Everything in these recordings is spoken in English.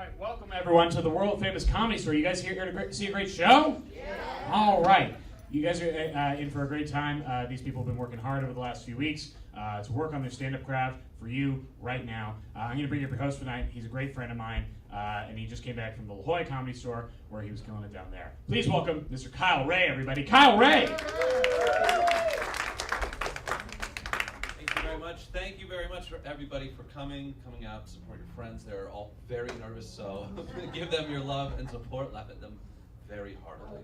right, welcome everyone to the world famous Comedy Store. You guys here to see a great show? Yeah. All right, you guys are in for a great time. These people have been working hard over the last few weeks to work on their stand-up craft for you right now. I'm going to bring up your host tonight. He's a great friend of mine, and he just came back from the La Jolla Comedy Store where he was killing it down there. Please welcome Mr. Kyle Ray, everybody. Kyle Ray! Thank you very much for everybody for coming out to support your friends. They're all very nervous, so give them your love and support. Laugh at them very heartily.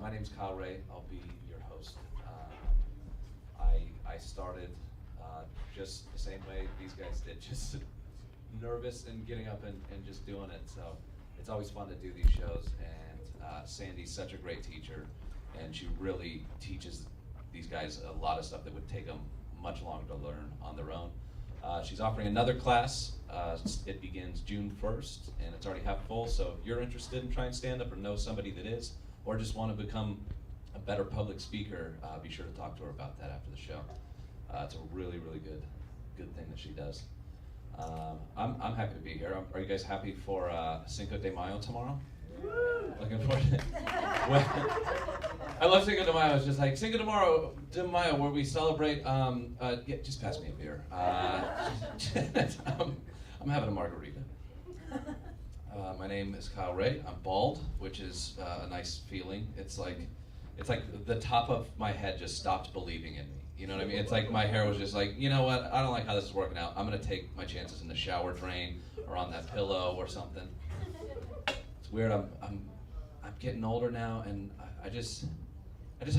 My name's Kyle Ray. I'll be your host. I started just the same way these guys did, just nervous and getting up and just doing it. So it's always fun to do these shows, and Sandy's such a great teacher, and she really teaches these guys a lot of stuff that would take them much longer to learn on their own. She's offering another class. It begins June 1st, and it's already half full, so if you're interested in trying stand-up or know somebody that is, or just want to become a better public speaker, be sure to talk to her about that after the show. It's a really, really good thing that she does. I'm happy to be here. Are you guys happy for Cinco de Mayo tomorrow? Looking forward to it. I love Cinco de Mayo. It's just like Cinco de Mayo, where we celebrate. Yeah, just pass me a beer. I'm having a margarita. My name is Kyle Ray. I'm bald, which is a nice feeling. It's like the top of my head just stopped believing in me. You know what I mean? It's like my hair was just like, you know what? I don't like how this is working out. I'm gonna take my chances in the shower drain or on that pillow or something. It's weird. I'm getting older now, and I just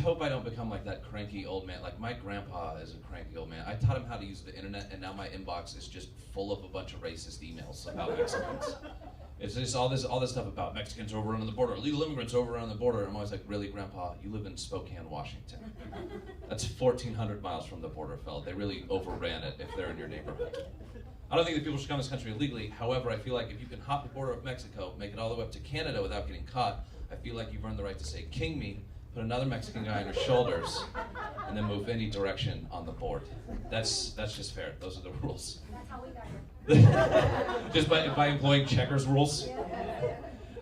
hope I don't become like that cranky old man. Like my grandpa is a cranky old man. I taught him how to use the internet, and now my inbox is just full of a bunch of racist emails about Mexicans. It's just all this stuff about Mexicans overrunning the border, illegal immigrants overrunning the border. I'm always like, really, Grandpa? You live in Spokane, Washington. That's 1,400 miles from the border, fella. They really overran it if they're in your neighborhood. I don't think that people should come to this country illegally. However, I feel like if you can hop the border of Mexico, make it all the way up to Canada without getting caught, I feel like you've earned the right to say, "King me," put another Mexican guy on your shoulders, and then move any direction on the board. That's just fair. Those are the rules. That's how we got here. Just by employing checkers rules.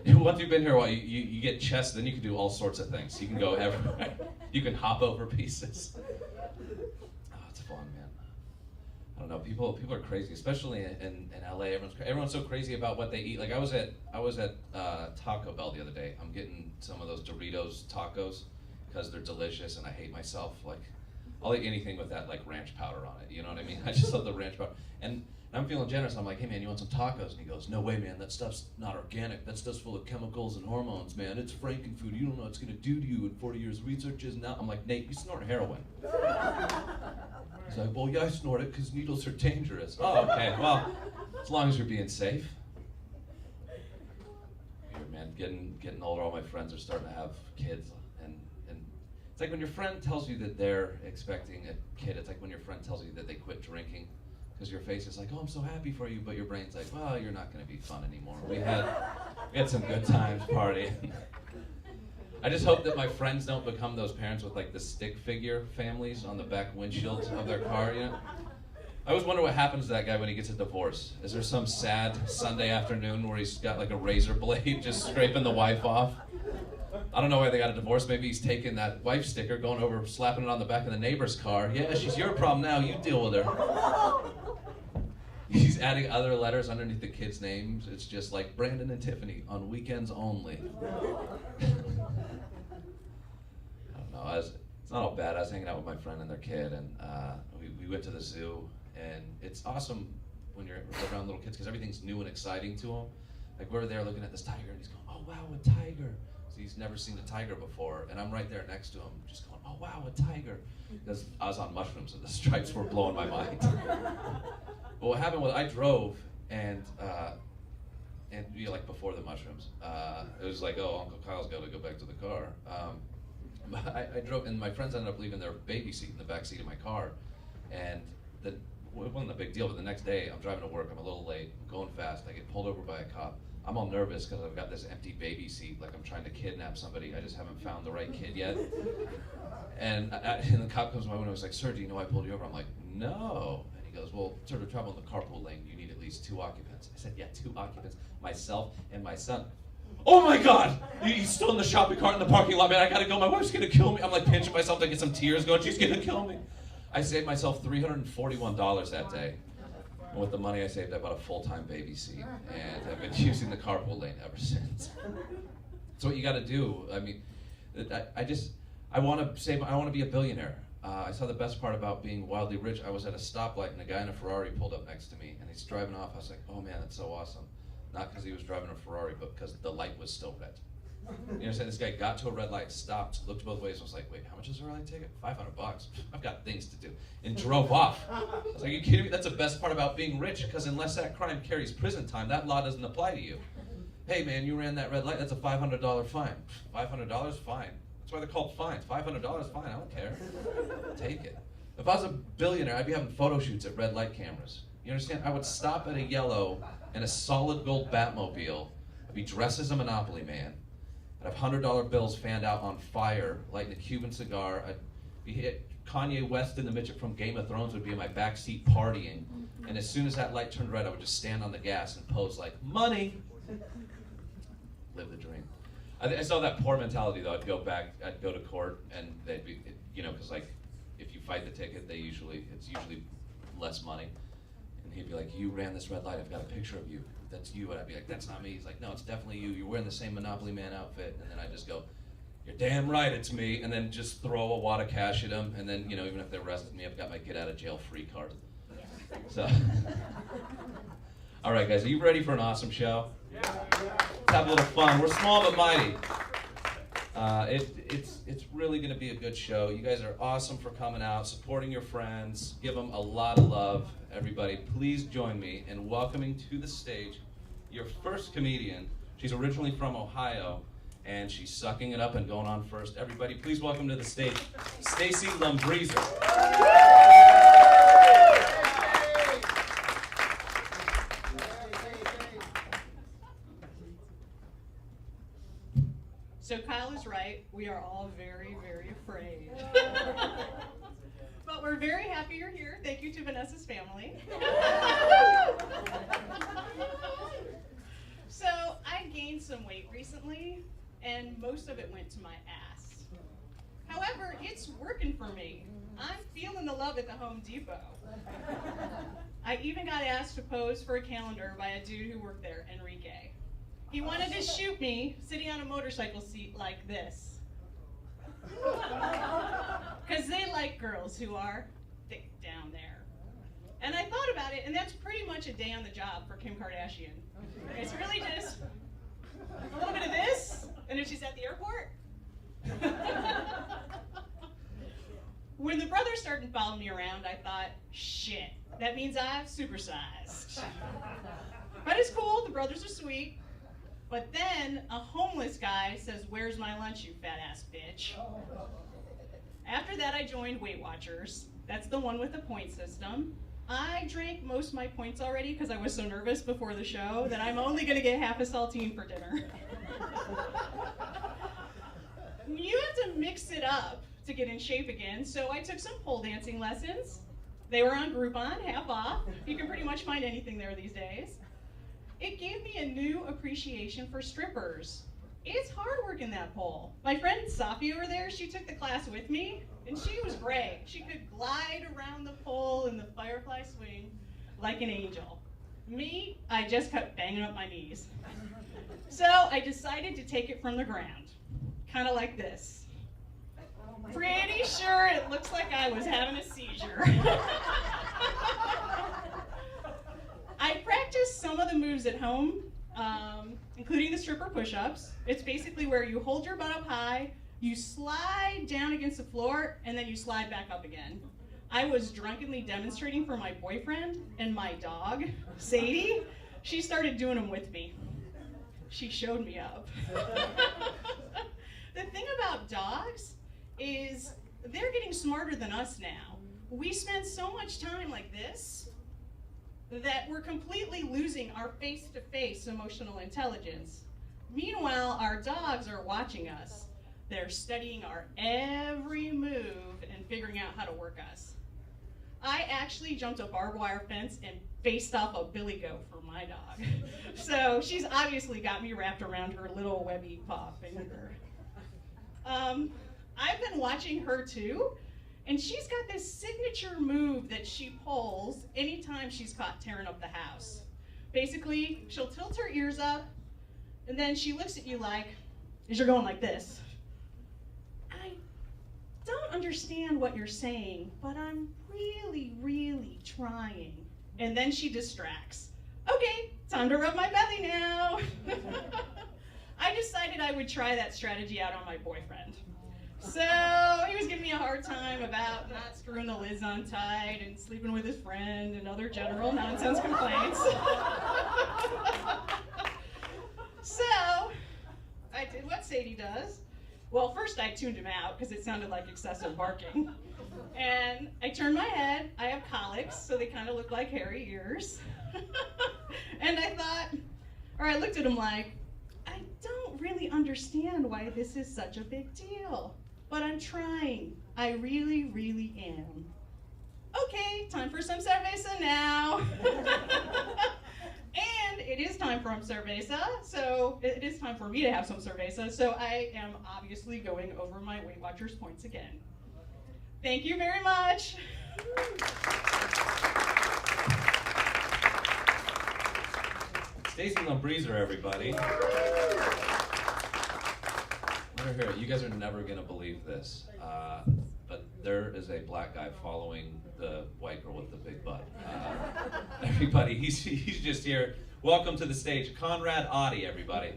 Once you've been here a while, you get chess, then you can do all sorts of things. You can go everywhere. You can hop over pieces. Oh, it's fun, man. I don't know. People are crazy, especially in LA. Everyone's so crazy about what they eat. Like I was at Taco Bell the other day. I'm getting some of those Doritos tacos because they're delicious, and I hate myself. Like I'll eat anything with that like ranch powder on it. You know what I mean? I just love the ranch powder. And I'm feeling generous. I'm like, hey man, you want some tacos? And he goes, no way, man. That stuff's not organic. That stuff's full of chemicals and hormones, man. It's frankenfood. You don't know what it's gonna do to you in 40 years of research is now. I'm like, Nate, you snort heroin. He's like, well, yeah, I snort it because needles are dangerous. Oh, okay. Well, as long as you're being safe. Here, man, getting older. All my friends are starting to have kids, and it's like when your friend tells you that they're expecting a kid. It's like when your friend tells you that they quit drinking, because your face is like, oh, I'm so happy for you, but your brain's like, well, you're not going to be fun anymore. We had some good times partying. I just hope that my friends don't become those parents with like the stick figure families on the back windshield of their car, you know? I always wonder what happens to that guy when he gets a divorce. Is there some sad Sunday afternoon where he's got like a razor blade just scraping the wife off? I don't know why they got a divorce. Maybe he's taking that wife sticker, going over, slapping it on the back of the neighbor's car. Yeah, she's your problem now, you deal with her. He's adding other letters underneath the kids' names. It's just like Brandon and Tiffany on weekends only. It's not all bad. I was hanging out with my friend and their kid, and we went to the zoo, and it's awesome when you're around little kids because everything's new and exciting to them. Like we were there looking at this tiger, and he's going, "Oh wow, a tiger!" So he's never seen a tiger before, and I'm right there next to him, just going, "Oh wow, a tiger!" Because I was on mushrooms, and the stripes were blowing my mind. But what happened was I drove, and you know, like before the mushrooms, it was like, "Oh, Uncle Kyle's got to go back to the car." I drove, and my friends ended up leaving their baby seat in the back seat of my car, and it wasn't a big deal, but the next day I'm driving to work, I'm a little late, I'm going fast, I get pulled over by a cop. I'm all nervous because I've got this empty baby seat, like I'm trying to kidnap somebody, I just haven't found the right kid yet. And the cop comes to my window and he's like, sir, do you know I pulled you over? I'm like, no. And he goes, well, to travel in the carpool lane, you need at least 2 occupants. I said, yeah, 2 occupants, myself and my son. Oh my God! He's still in the shopping cart in the parking lot, man. I gotta go. My wife's gonna kill me. I'm like pinching myself to get some tears going. She's gonna kill me. I saved myself $341 that day. And with the money I saved, I bought a full-time baby seat. And I've been using the carpool lane ever since. That's what you gotta do. I mean, I want to be a billionaire. I saw the best part about being wildly rich. I was at a stoplight and a guy in a Ferrari pulled up next to me and he's driving off. I was like, oh man, that's so awesome. Not because he was driving a Ferrari, but because the light was still red. You understand? This guy got to a red light, stopped, looked both ways, and was like, wait, how much is a red light ticket? $500. I've got things to do. And drove off. I was like, are you kidding me? That's the best part about being rich, because unless that crime carries prison time, that law doesn't apply to you. Hey man, you ran that red light, that's a $500 fine. $500? Fine. That's why they're called fines. $500? Fine, I don't care. Take it. If I was a billionaire, I'd be having photo shoots at red light cameras. You understand? I would stop at a yellow in a solid gold Batmobile. I'd be dressed as a Monopoly man. I'd have $100 bills fanned out on fire, lighting a Cuban cigar. I'd be hit. Kanye West and the midget from Game of Thrones would be in my backseat partying. And as soon as that light turned red, I would just stand on the gas and pose like, money. Live the dream. I saw that poor mentality though. I'd go to court and they'd be, because like, if you fight the ticket, it's usually less money. And he'd be like, you ran this red light, I've got a picture of you. That's you. And I'd be like, that's not me. He's like, no, it's definitely you. You're wearing the same Monopoly Man outfit. And then I just go, you're damn right, it's me. And then just throw a wad of cash at him. And then, even if they arrested me, I've got my get out of jail free card. So, all right, guys, are you ready for an awesome show? Yeah. Let's have a little fun. We're small but mighty. It's really going to be a good show. You guys are awesome for coming out, supporting your friends. Give them a lot of love, everybody. Please join me in welcoming to the stage your first comedian. She's originally from Ohio, and she's sucking it up and going on first. Everybody, please welcome to the stage, Stacy Lumbreezer. So Kyle is right. We are all very, very afraid. But we're very happy you're here. Thank you to Vanessa's family. So I gained some weight recently, and most of it went to my ass. However, it's working for me. I'm feeling the love at the Home Depot. I even got asked to pose for a calendar by a dude who worked there, Enrique. He wanted to shoot me sitting on a motorcycle seat like this. Because they like girls who are thick down there. And I thought about it, and that's pretty much a day on the job for Kim Kardashian. It's really just a little bit of this, and then she's at the airport. When the brothers started following me around, I thought, shit, that means I've supersized. But it's cool, the brothers are sweet. But then a homeless guy says, "Where's my lunch, you fat ass bitch?" After that, I joined Weight Watchers. That's the one with the point system. I drank most of my points already because I was so nervous before the show that I'm only going to get half a saltine for dinner. You have to mix it up to get in shape again, so I took some pole dancing lessons. They were on Groupon, half off. You can pretty much find anything there these days. It gave me a new appreciation for strippers. It's hard working that pole. My friend Safi over there, she took the class with me, and she was great. She could glide around the pole in the firefly swing like an angel. Me, I just kept banging up my knees. So I decided to take it from the ground, kind of like this. Pretty sure it looks like I was having a seizure. I practiced some of the moves at home, including the stripper push-ups. It's basically where you hold your butt up high, you slide down against the floor, and then you slide back up again. I was drunkenly demonstrating for my boyfriend and my dog, Sadie. She started doing them with me. She showed me up. The thing about dogs is they're getting smarter than us now. We spend so much time like this that we're completely losing our face-to-face emotional intelligence. Meanwhile, our dogs are watching us. They're studying our every move and figuring out how to work us. I actually jumped a barbed wire fence and faced off a billy goat for my dog. So she's obviously got me wrapped around her little webby paw finger. I've been watching her too, and she's got this signature move that she pulls anytime she's caught tearing up the house. Basically, she'll tilt her ears up, and then she looks at you like, as you're going like this. I don't understand what you're saying, but I'm really, really trying. And then she distracts. Okay, time to rub my belly now. I decided I would try that strategy out on my boyfriend. So he was giving me a hard time about not screwing the lids on tight and sleeping with his friend and other general nonsense complaints. So I did what Sadie does. Well, first I tuned him out because it sounded like excessive barking. And I turned my head. I have colics, so they kind of look like hairy ears. And I thought, or I looked at him like, I don't really understand why this is such a big deal, but I'm trying. I really, really am. Okay, time for some cerveza now. And it is time for cerveza, so it is time for me to have some cerveza, so I am obviously going over my Weight Watchers points again. Thank you very much. Stacy Lombreezer, everybody. Let her hear it. You guys are never going to believe this, but there is a black guy following the white girl with the big butt. Everybody, he's just here. Welcome to the stage, Conrad Audi, everybody.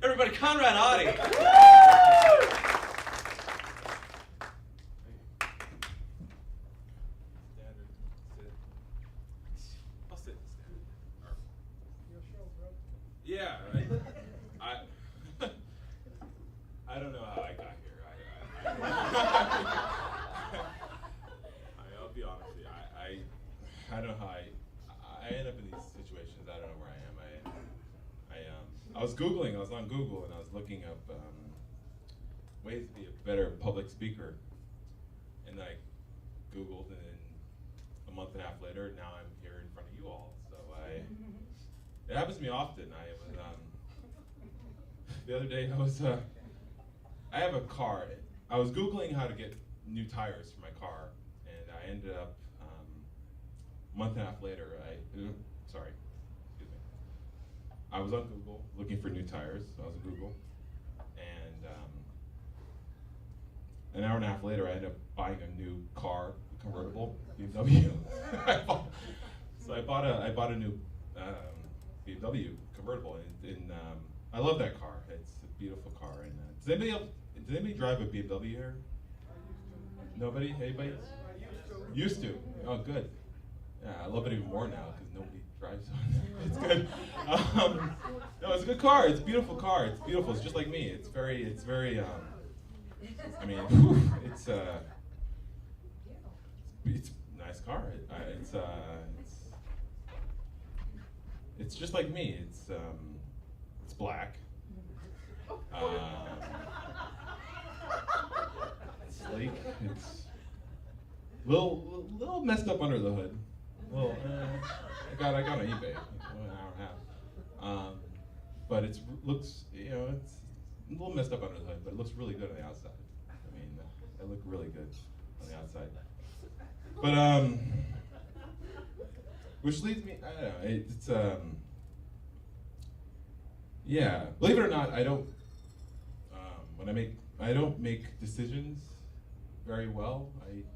Everybody, Conrad Audi. I'll sit. Yeah, I don't know how I got here. I'll be honest with you. I don't know how I end up in these situations. I don't know where I am. I was Googling. I was on Google and I was looking up ways to be a better public speaker. And I Googled, and then a month and a half later, now I'm here in front of you all. So it happens to me often. I was the other day. I have a car. I was Googling how to get new tires for my car, and I ended up a month and a half later. I was on Google looking for new tires. I was on Google, and an hour and a half later, I ended up buying a new car, a convertible BMW. So I bought a new BMW convertible, and I love that car. It's a beautiful car. And does anybody drive a BMW here? Nobody? Anybody? Used to. Oh, good. Yeah, I love it even more now because nobody drives one. It's good. No, it's a good car. It's a beautiful car. It's beautiful. It's just like me. It's very. I mean, it's a nice car. It's just like me. It's black. It's sleek. It's little messed up under the hood. Well, I got it on eBay, an hour and a half. But it's a little messed up under the hood, but it looks really good on the outside. I mean, I look really good on the outside. But which leads me, I don't know. It's yeah. Believe it or not, I don't. I don't make decisions very well.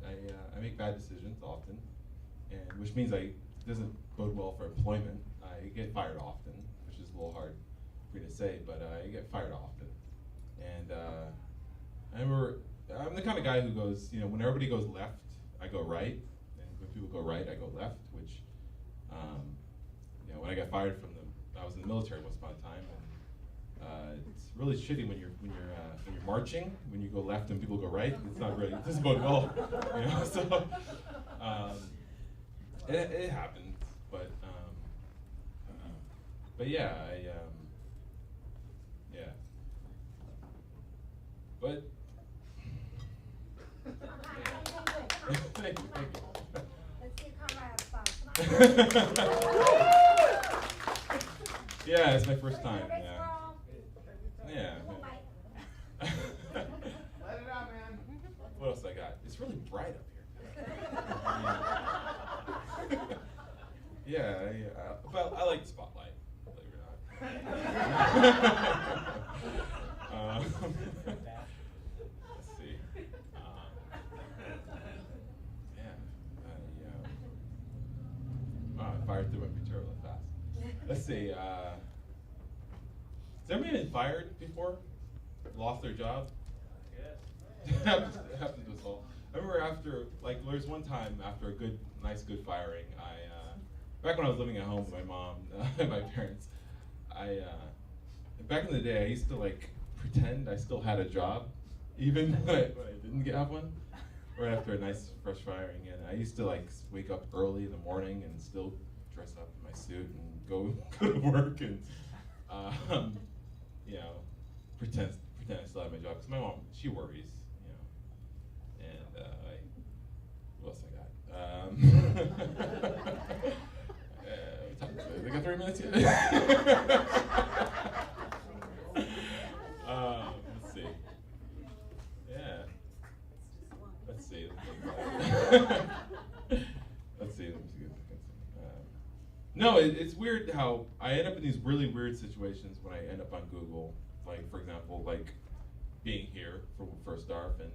I make bad decisions often, and which means it doesn't bode well for employment. I get fired often, which is a little hard for me to say, but I get fired often. And I remember, I'm the kind of guy who goes, when everybody goes left, I go right, and when people go right, I go left. Which, when I got fired I was in the military once upon a time, and it's really shitty when you're marching, when you go left and people go right. It's not really, it doesn't bode well, So it happens. But yeah, yeah. But thank you. Let's get Conrad a spot. Yeah, it's my first time. Nervous, Yeah. girl? Yeah. One bite. Let it out, man. What else I got? It's really bright up here. Yeah, but I like the spotlight, believe it or not. Let's see. Wow, I fired through my material really fast. Let's see. Has anybody been fired before? Lost their job? Yes. It happened to us all. I remember after, like, there was one time after a nice good firing, back when I was living at home with my mom and my parents, back in the day, I used to, like, pretend I still had a job, even when I didn't have one, right after a nice fresh firing. And I used to, like, wake up early in the morning and still dress up in my suit and go to work and, you know, pretend I still have my job. Because my mom, she worries, you know. And what else I got? We got 3 minutes yet? Let's see. Yeah. Let's see. Let's see. No, it's weird how I end up in these really weird situations when I end up on Google. Like, for example, like being here for a start and,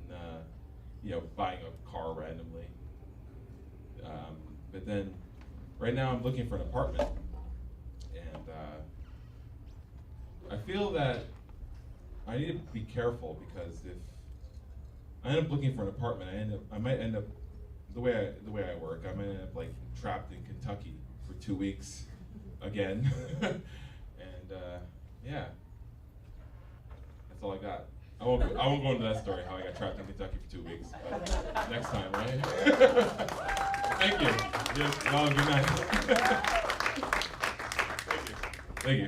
you know, buying a car randomly. But then right now I'm looking for an apartment. And I feel that I need to be careful because if I end up looking for an apartment, I might end up the way I work. I might end up like trapped in Kentucky for 2 weeks again, and yeah, that's all I got. I won't go into that story how I got trapped in Kentucky for 2 weeks. But next time, right? Thank you. Yes. Well, good night. Thank you.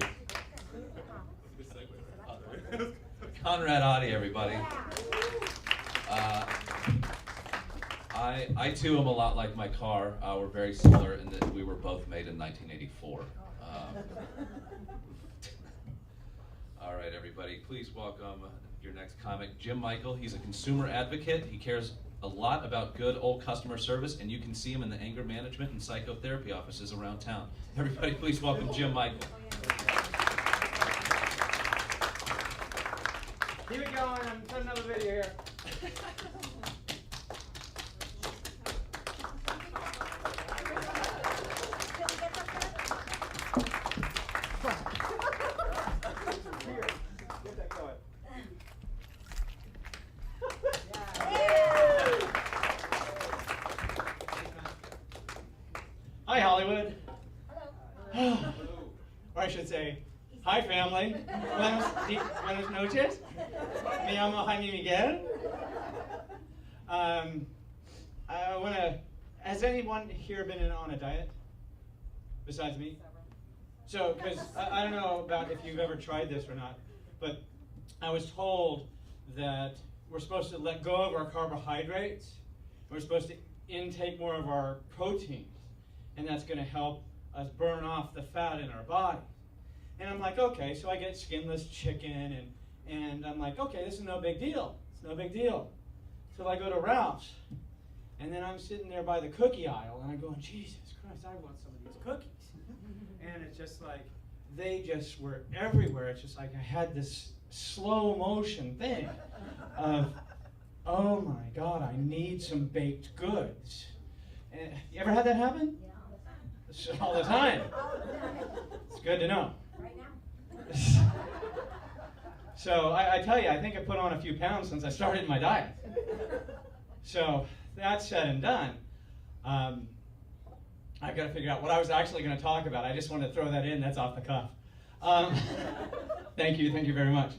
Conrad Audi, everybody. I too am a lot like my car. We're very similar in that we were both made in 1984. All right, everybody, please welcome your next comic, Jim Michael. He's a consumer advocate. He cares a lot about good old customer service, and you can see him in the anger management and psychotherapy offices around town. Everybody, please welcome Jim Michael. Keep it going. I'm putting another video here. Here, get that going. Hi, Hollywood. Hello. Or I should say, hi, family. Buenas noches. Me llamo Jaime Miguel. I want to. Has anyone here been on a diet besides me? So, because I don't know about if you've ever tried this or not, but I was told that we're supposed to let go of our carbohydrates. We're supposed to intake more of our proteins, and that's going to help us burn off the fat in our body. And I'm like, okay, so I get skinless chicken, and I'm like, okay, this is no big deal. It's no big deal. So I go to Ralph's, and then I'm sitting there by the cookie aisle, and I'm going, Jesus Christ, I want some of these cookies. And it's just like, they just were everywhere. It's just like I had this slow motion thing of, oh my God, I need some baked goods. And, you ever had that happen? Yeah, All the time. all the time. It's good to know. Right now. So I tell you, I think I put on a few pounds since I started my diet. So that said and done, I've got to figure out what I was actually going to talk about. I just wanted to throw that in. That's off the cuff. Thank you very much.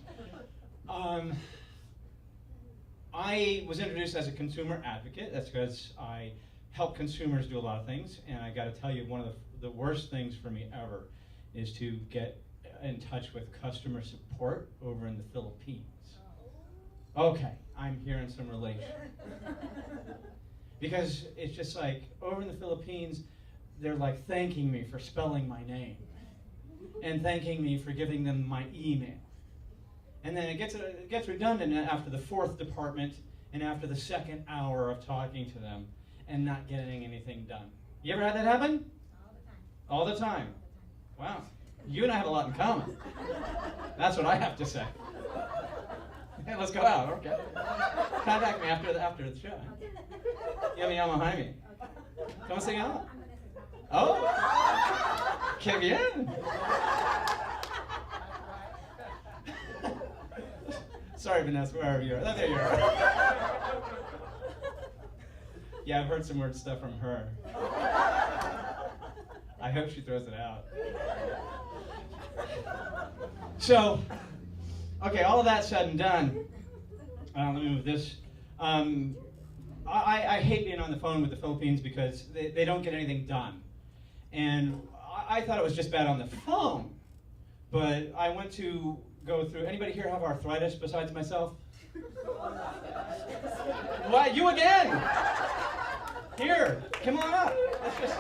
I was introduced as a consumer advocate. That's because I help consumers do a lot of things. And I got to tell you, one of the worst things for me ever is to get in touch with customer support over in the Philippines. Okay, I'm hearing some relation. Because it's just like, over in the Philippines, they're like thanking me for spelling my name and thanking me for giving them my email. And then it gets redundant after the 4th department and after the 2nd hour of talking to them and not getting anything done. You ever had that happen? All the time. All the time? Wow. You and I have a lot in common. That's what I have to say. Hey, let's go out, okay? Contact me after the show. Yummy yummy Jaime. ¿Cómo se llama? Oh, qué bien. Sorry, Vanessa, wherever you are. Oh, there you are. Yeah, I've heard some weird stuff from her. I hope she throws it out. So, okay, all of that said and done. Let me move this. I hate being on the phone with the Philippines because they don't get anything done. And I thought it was just bad on the phone. But I went to go through, anybody here have arthritis besides myself? What, you again? Here, come on up. Let's just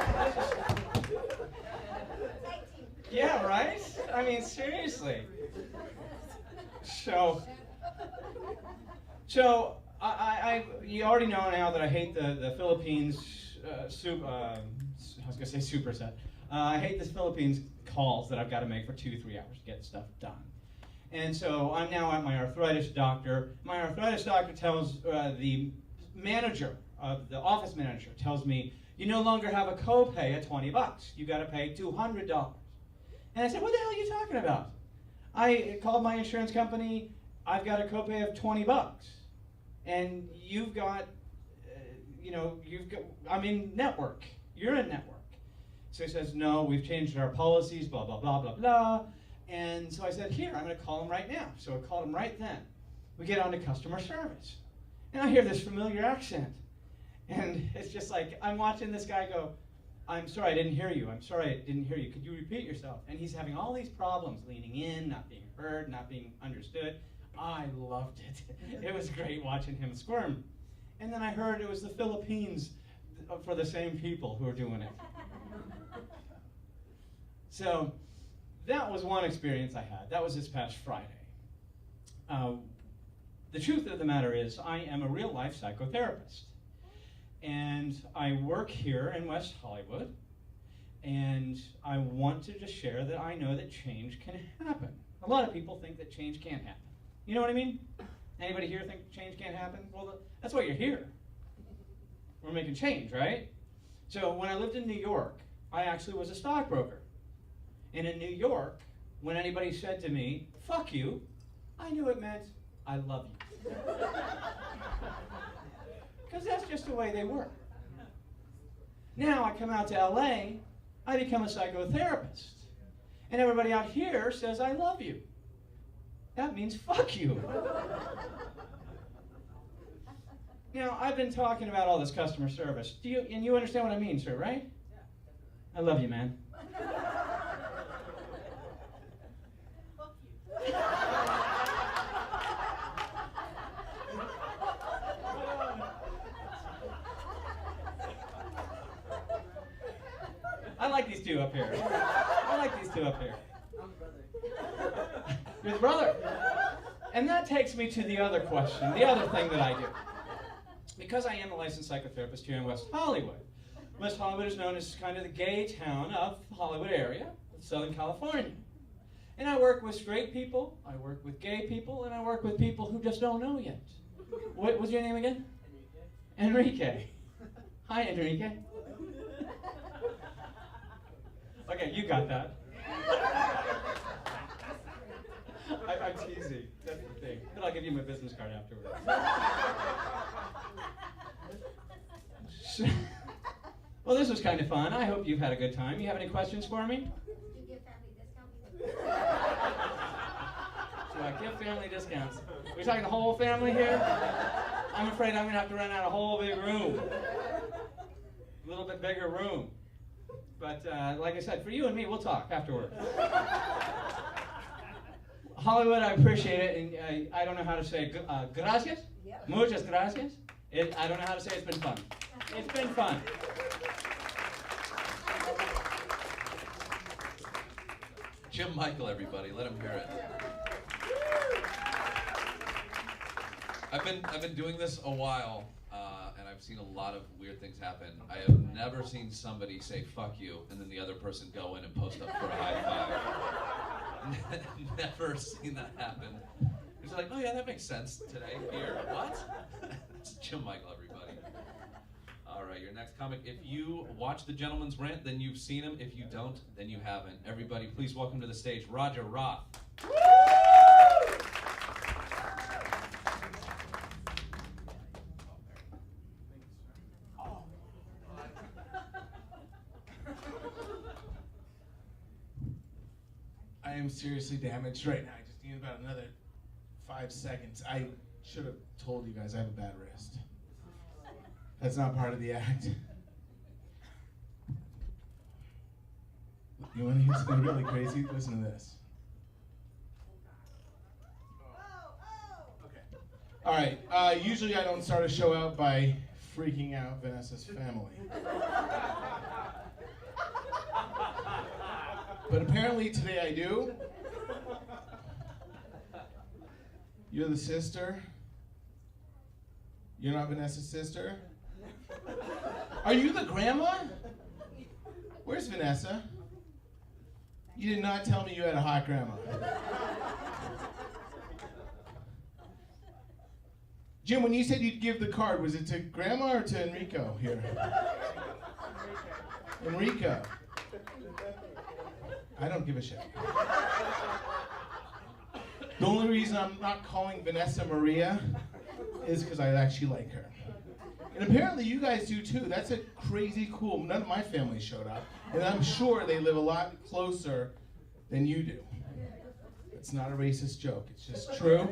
yeah, right? I mean, seriously. So you already know now that I hate the Philippines I was going to say superset. I hate this Philippines calls that I've got to make for 2-3 hours to get stuff done. And so I'm now at my arthritis doctor. My arthritis doctor tells the manager, the office manager, tells me, you no longer have a copay of $20. You got to pay $200. And I said, what the hell are you talking about? I called my insurance company. I've got a copay of $20. And you've got, I'm in network. You're in network. So he says, no, we've changed our policies, blah, blah, blah, blah, blah. And so I said, here, I'm going to call him right now. So I called him right then. We get on to customer service. And I hear this familiar accent. And it's just like, I'm watching this guy go, I'm sorry, I didn't hear you. I'm sorry, I didn't hear you. Could you repeat yourself? And he's having all these problems, leaning in, not being heard, not being understood. I loved it. It was great watching him squirm. And then I heard it was the Philippines for the same people who are doing it. So that was one experience I had. That was this past Friday. The truth of the matter is I am a real-life psychotherapist. And I work here in West Hollywood. And I want to just share that I know that change can happen. A lot of people think that change can't happen. You know what I mean? Anybody here think change can't happen? Well, that's why you're here. We're making change, right? So when I lived in New York, I actually was a stockbroker. And in New York, when anybody said to me, fuck you, I knew it meant, I love you. Because that's just the way they work. Now I come out to LA, I become a psychotherapist. And everybody out here says, I love you. That means fuck you. Now, I've been talking about all this customer service. And you understand what I mean, sir, right? I love you, man. Fuck you. I like these two up here. I like these two up here. You're the brother. And that takes me to the other question, the other thing that I do. Because I am a licensed psychotherapist here in West Hollywood. West Hollywood is known as kind of the gay town of the Hollywood area, Southern California. And I work with straight people, I work with gay people, and I work with people who just don't know yet. What was your name again? Enrique. Hi, Enrique. Okay, you got that. I'm teasing. That's the thing. But I'll give you my business card afterwards. Well, this was kind of fun. I hope you've had a good time. You have any questions for me? Do you give family discounts? Do I give family discounts? Are we talking the whole family here? I'm afraid I'm going to have to rent out a whole big room. A little bit bigger room. But like I said, for you and me, we'll talk afterward. Hollywood, I appreciate it, and I don't know how to say gracias. Yep. Muchas gracias. I don't know how to say it. It's been fun. It's been fun. Jim Michael, everybody, let him hear it. I've been doing this a while, and I've seen a lot of weird things happen. I have never seen somebody say "fuck you" and then the other person go in and post up for a high five. Never seen that happen. It's like, oh yeah, that makes sense today. Here, what? It's Jim Michael, everybody. All right, your next comic. If you watch The Gentleman's Rant, then you've seen him. If you don't, then you haven't. Everybody, please welcome to the stage Roger Roth. I am seriously damaged right now. I just need about another 5 seconds. I should have told you guys I have a bad wrist. That's not part of the act. You want to hear something really crazy? Listen to this. Okay. All right. Usually I don't start a show out by freaking out Vanessa's family. But apparently today I do. You're the sister. You're not Vanessa's sister? Are you the grandma? Where's Vanessa? You did not tell me you had a hot grandma. Jim, when you said you'd give the card, was it to grandma or to Enrico here? Enrico. I don't give a shit. The only reason I'm not calling Vanessa Maria is because I actually like her. And apparently you guys do too. That's a crazy cool. None of my family showed up. And I'm sure they live a lot closer than you do. It's not a racist joke. It's just true.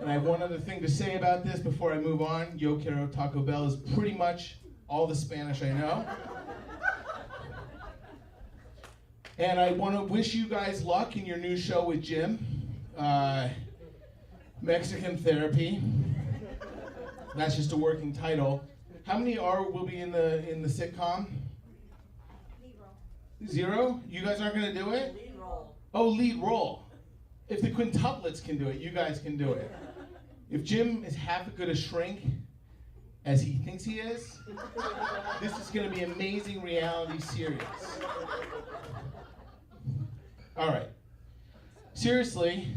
And I have one other thing to say about this before I move on. Yo quiero Taco Bell is pretty much all the Spanish I know. And I want to wish you guys luck in your new show with Jim, Mexican Therapy. That's just a working title. How many will be in the sitcom? Zero? You guys aren't going to do it? Lead role. Oh, lead role. If the quintuplets can do it, you guys can do it. If Jim is half as good a shrink as he thinks he is, this is going to be an amazing reality series. All right. Seriously,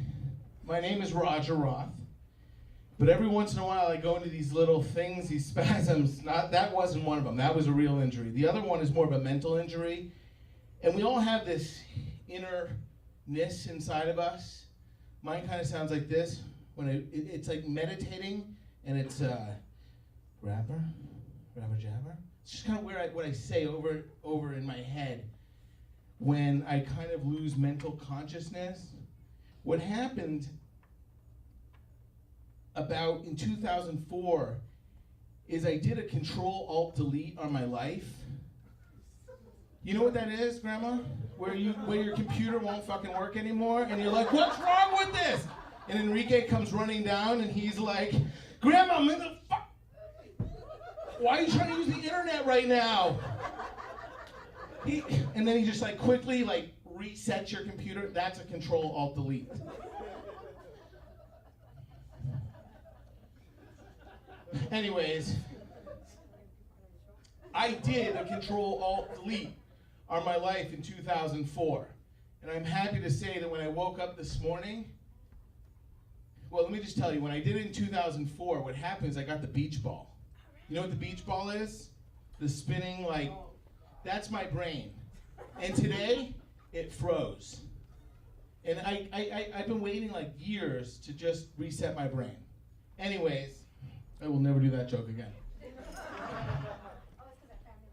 my name is Roger Roth, but every once in a while I go into these little things, these spasms. That wasn't one of them. That was a real injury. The other one is more of a mental injury, and we all have this innerness inside of us. Mine kind of sounds like this. When it's like meditating, and it's rapper jabber. It's just kind of what I say over in my head when I kind of lose mental consciousness. What happened about in 2004 is I did a Control-Alt-Delete on my life. You know what that is, Grandma? Where your computer won't fucking work anymore, and you're like, what's wrong with this? And Enrique comes running down, and he's like, Grandma, I'm in the fuck. Why are you trying to use the internet right now? And then he just like quickly like resets your computer. That's a Control-Alt-Delete. Anyways, I did a Control-Alt-Delete on my life in 2004. And I'm happy to say that when I woke up this morning, well, let me just tell you, when I did it in 2004, what happened is I got the beach ball. You know what the beach ball is? The spinning, like, that's my brain. And today, it froze. And I've been waiting like years to just reset my brain. Anyways, I will never do that joke again. Oh, it's because of family.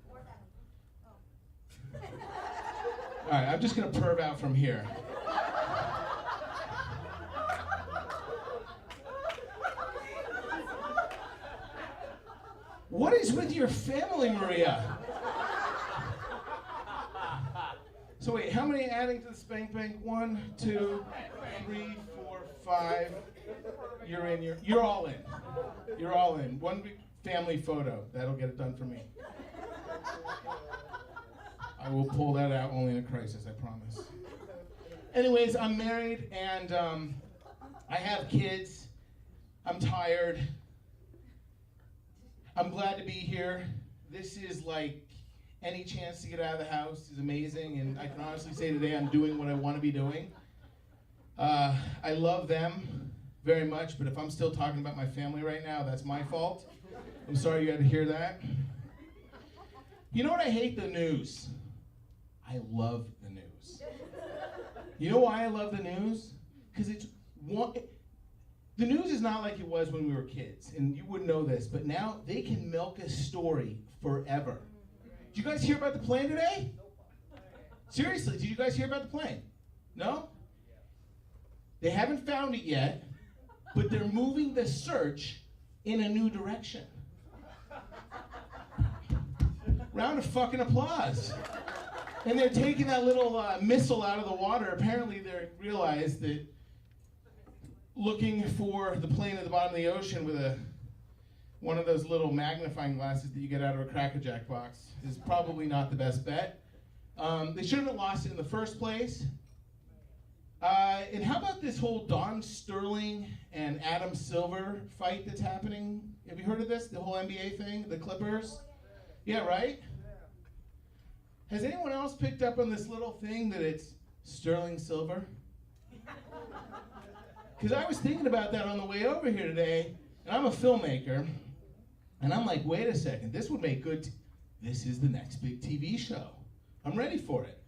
Or family. Oh. All right, I'm just going to perv out from here. What is with your family, Maria? So wait, how many adding to the spank bank? 1, 2, 3, 4, 5. You're in. You're all in. You're all in. One big family photo. That'll get it done for me. I will pull that out only in a crisis, I promise. Anyways, I'm married and I have kids. I'm tired. I'm glad to be here. This is like any chance to get out of the house is amazing, and I can honestly say today I'm doing what I want to be doing. I love them very much, but if I'm still talking about my family right now, that's my fault. I'm sorry you had to hear that. You know what I hate? The news. I love the news. You know why I love the news? Because the news is not like it was when we were kids, and you wouldn't know this, but now they can milk a story forever. Did you guys hear about the plane today? Seriously, did you guys hear about the plane? No? They haven't found it yet, but they're moving the search in a new direction. Round of fucking applause. And they're taking that little missile out of the water. Apparently they realized that looking for the plane at the bottom of the ocean with one of those little magnifying glasses that you get out of a Cracker Jack box is probably not the best bet. They shouldn't have lost it in the first place. And how about this whole Don Sterling and Adam Silver fight that's happening? Have you heard of this? The whole NBA thing, the Clippers? Yeah, right? Has anyone else picked up on this little thing that it's Sterling Silver? Because I was thinking about that on the way over here today, and I'm a filmmaker, and I'm like, wait a second, this would make good, this is the next big TV show. I'm ready for it.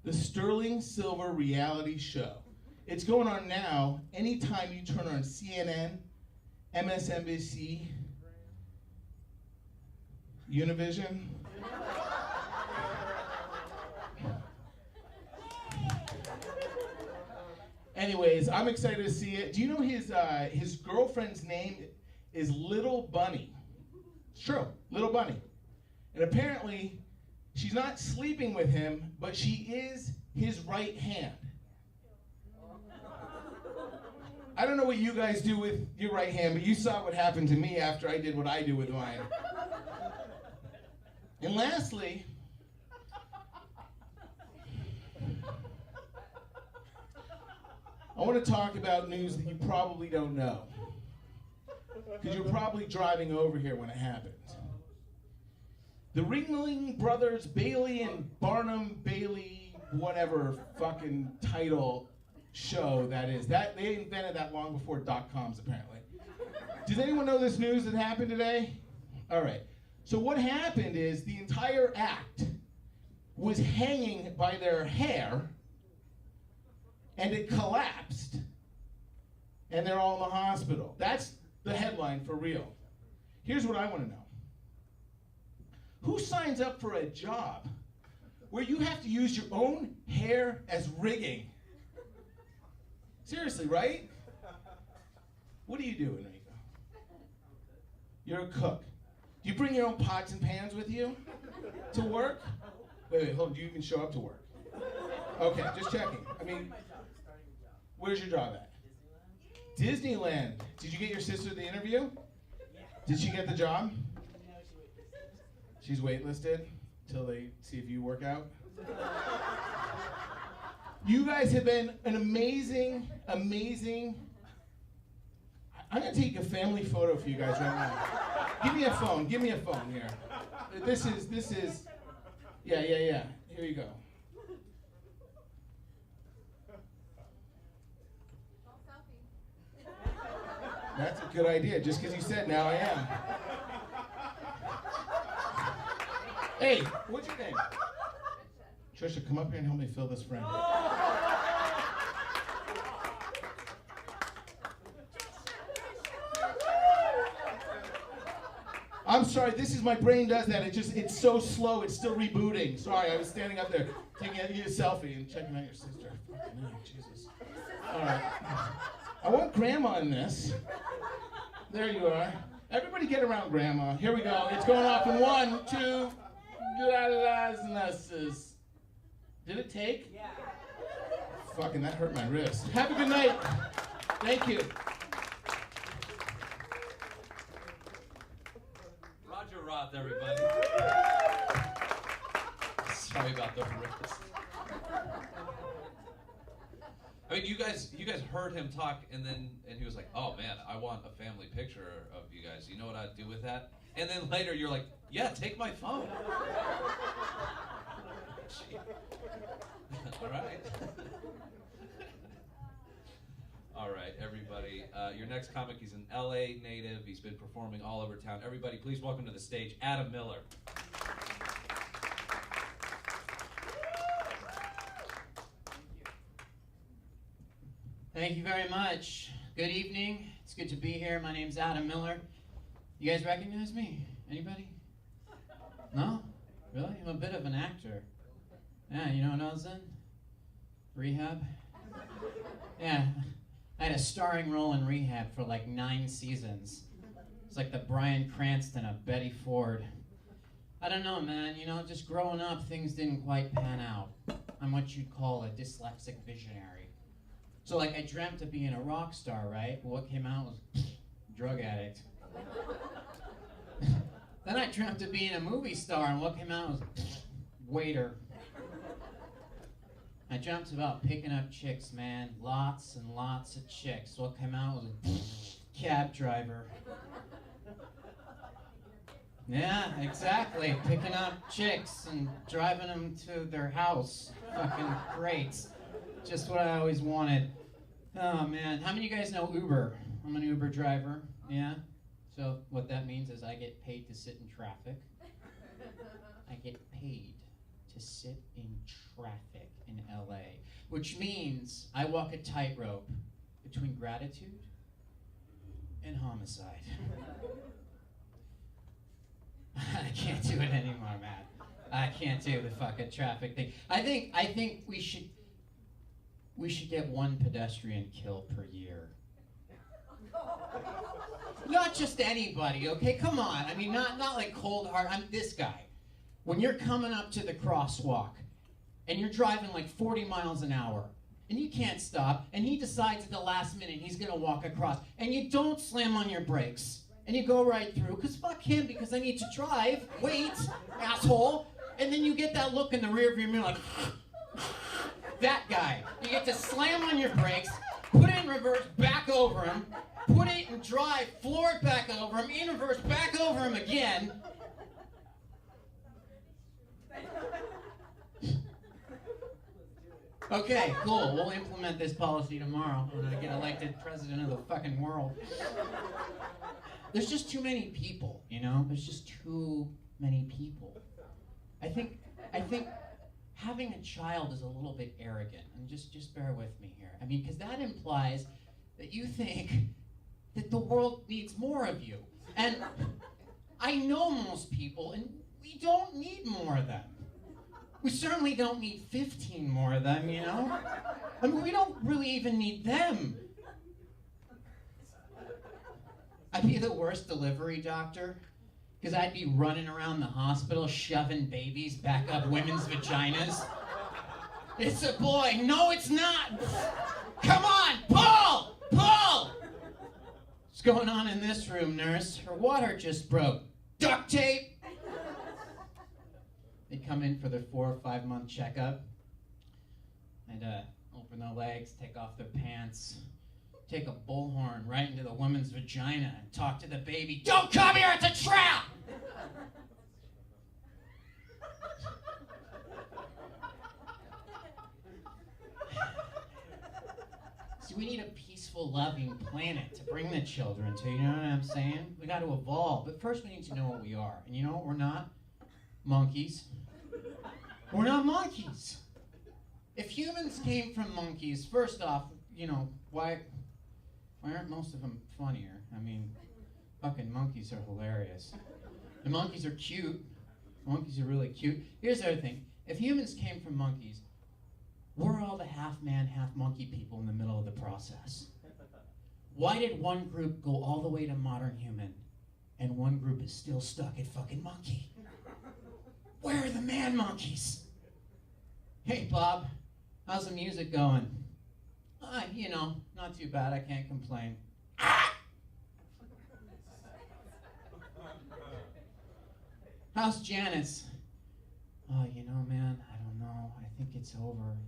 The Sterling Silver reality show. It's going on now. Anytime you turn on CNN, MSNBC, Univision. Anyways, I'm excited to see it. Do you know his girlfriend's name is Little Bunny? It's true, Little Bunny. And apparently, she's not sleeping with him, but she is his right hand. I don't know what you guys do with your right hand, but you saw what happened to me after I did what I do with mine. And lastly, I want to talk about news that you probably don't know. Because you're probably driving over here when it happened. The Ringling Brothers Bailey and Barnum Bailey, whatever fucking title show that is. That they invented that long before .coms apparently. Does anyone know this news that happened today? All right. So what happened is the entire act was hanging by their hair, and it collapsed, and they're all in the hospital. That's the headline for real. Here's what I want to know. Who signs up for a job where you have to use your own hair as rigging? Seriously, right? What do you do, Enrico? You're a cook. Do you bring your own pots and pans with you to work? Wait, hold on. Do you even show up to work? Okay, just checking. I mean, where's your job at? Disneyland. Did you get your sister the interview? Did she get the job? She's waitlisted till they see if you work out. You guys have been an amazing. I'm gonna take a family photo for you guys right now. Give me a phone here. This is, yeah. Here you go. That's a good idea, just because you said now I am. Hey, what's your name? Trisha, come up here and help me fill this frame. I'm sorry, my brain does that. It's so slow, it's still rebooting. Sorry, I was standing up there taking a selfie and checking out your sister. Fucking hell, Jesus. All right. I want Grandma in this. There you are. Everybody get around Grandma. Here we go. It's going off in 1, 2, Did it take? Yeah. Fucking, that hurt my wrist. Have a good night. Thank you. Roger Roth, everybody. Sorry about the wrist. I mean, you guys heard him talk, and he was like, "Oh man, I want a family picture of you guys. You know what I'd do with that?" And then later, you're like, "Yeah, take my phone." Gee. All right. All right, everybody. Your next comic, he's an LA native. He's been performing all over town. Everybody, please welcome to the stage, Adam Miller. Thank you very much. Good evening. It's good to be here. My name's Adam Miller. You guys recognize me? Anybody? No? Really? I'm a bit of an actor. Yeah, you know what I was in? Rehab? Yeah. I had a starring role in Rehab for like 9 seasons. It's like the Bryan Cranston of Betty Ford. I don't know, man. You know, just growing up, things didn't quite pan out. I'm what you'd call a dyslexic visionary. So like I dreamt of being a rock star, right? But what came out was drug addict. Then I dreamt of being a movie star, and what came out was waiter. I dreamt about picking up chicks, man. Lots and lots of chicks. What came out was cab driver. Yeah, exactly. Picking up chicks and driving them to their house. Fucking great. Just what I always wanted. Oh man, how many of you guys know Uber? I'm an Uber driver, yeah? So what that means is I get paid to sit in traffic. I get paid to sit in traffic in LA, which means I walk a tightrope between gratitude and homicide. I can't do it anymore, man. I can't do the fucking traffic thing. I think we should get 1 pedestrian kill per year. Not just anybody, okay? Come on. I mean, not like cold hard. I'm this guy. When you're coming up to the crosswalk and you're driving like 40 miles an hour and you can't stop, and he decides at the last minute he's gonna walk across, and you don't slam on your brakes and you go right through, because fuck him, because I need to drive. Wait, asshole. And then you get that look in the rear view mirror like, that guy. You get to slam on your brakes, put it in reverse, back over him, put it in drive, floor it back over him, in reverse, back over him again. Okay, cool. We'll implement this policy tomorrow when I get elected president of the fucking world. There's just too many people, you know? There's just too many people. I think having a child is a little bit arrogant, and just bear with me here. I mean, because that implies that you think that the world needs more of you. And I know most people, and we don't need more of them. We certainly don't need 15 more of them, you know? I mean, we don't really even need them. I'd be the worst delivery doctor, because I'd be running around the hospital shoving babies back up women's vaginas. It's a boy. No, it's not. Come on, pull! Pull! What's going on in this room, nurse? Her water just broke. Duct tape! They'd come in for their 4 or 5 month checkup. I'd open their legs, take off their pants, take a bullhorn right into the woman's vagina and talk to the baby. Don't come here, it's a trap! See, we need a peaceful, loving planet to bring the children to, you know what I'm saying? We got to evolve, but first we need to know what we are. And you know what we're not? Monkeys. We're not monkeys. If humans came from monkeys, first off, you know, why aren't most of them funnier? I mean, fucking monkeys are hilarious. The monkeys are cute. Monkeys are really cute. Here's the other thing. If humans came from monkeys, we're all the half-man, half-monkey people in the middle of the process. Why did one group go all the way to modern human, and one group is still stuck at fucking monkey? Where are the man monkeys? Hey, Bob, how's the music going? Not too bad. I can't complain. How's Janice? Oh, man, I don't know. I think it's over.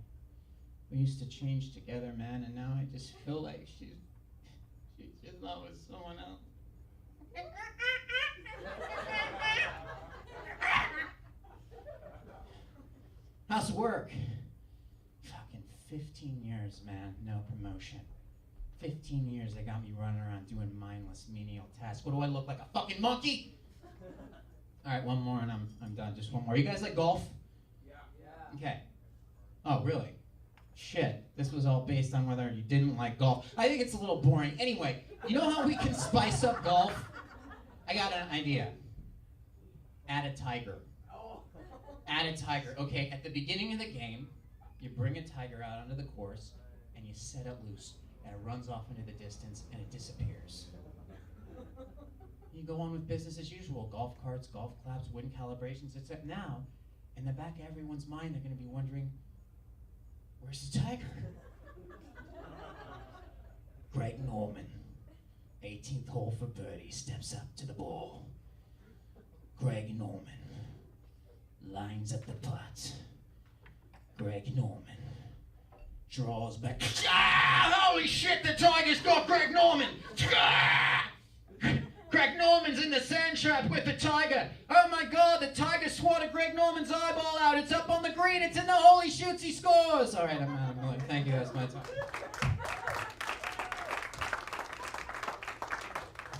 We used to change together, man, and now I just feel like she's in love with someone else. How's work? Fucking 15 years, man, no promotion. 15 years they got me running around doing mindless menial tasks. What do I look like, a fucking monkey? All right, one more and I'm done. Just one more. You guys like golf? Yeah. Okay. Oh, really? Shit. This was all based on whether you didn't like golf. I think it's a little boring. Anyway, you know how we can spice up golf? I got an idea. Add a tiger. Add a tiger. Okay, at the beginning of the game, you bring a tiger out onto the course and you set it loose and it runs off into the distance and it disappears. You go on with business as usual. Golf carts, golf claps, wind calibrations, except now, in the back of everyone's mind, they're going to be wondering, where's the tiger? Greg Norman, 18th hole for birdie, steps up to the ball. Greg Norman lines up the putt. Greg Norman draws back. Ah, holy shit, the Tigers got Greg Norman! Ah! Greg Norman's in the sand trap with the tiger. Oh my God, the tiger swatted Greg Norman's eyeball out. It's up on the green. It's in the hole. He shoots. He scores. All right, I'm Adam Miller. Thank you. That's my time.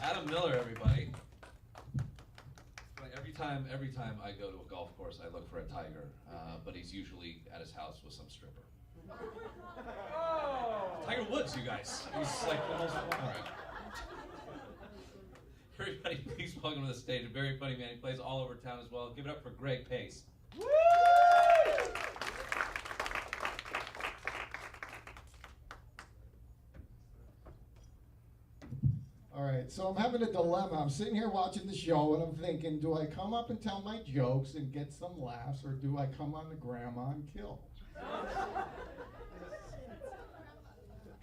Adam Miller, everybody. Every time I go to a golf course, I look for a tiger, but he's usually at his house with some stripper. Tiger Woods, you guys. He's like the most. All right. Everybody, please welcome to the stage a very funny man. He plays all over town as well. Give it up for Greg Pace. Woo! All right, so I'm having a dilemma. I'm sitting here watching the show and I'm thinking, do I come up and tell my jokes and get some laughs, or do I come on to grandma and kill?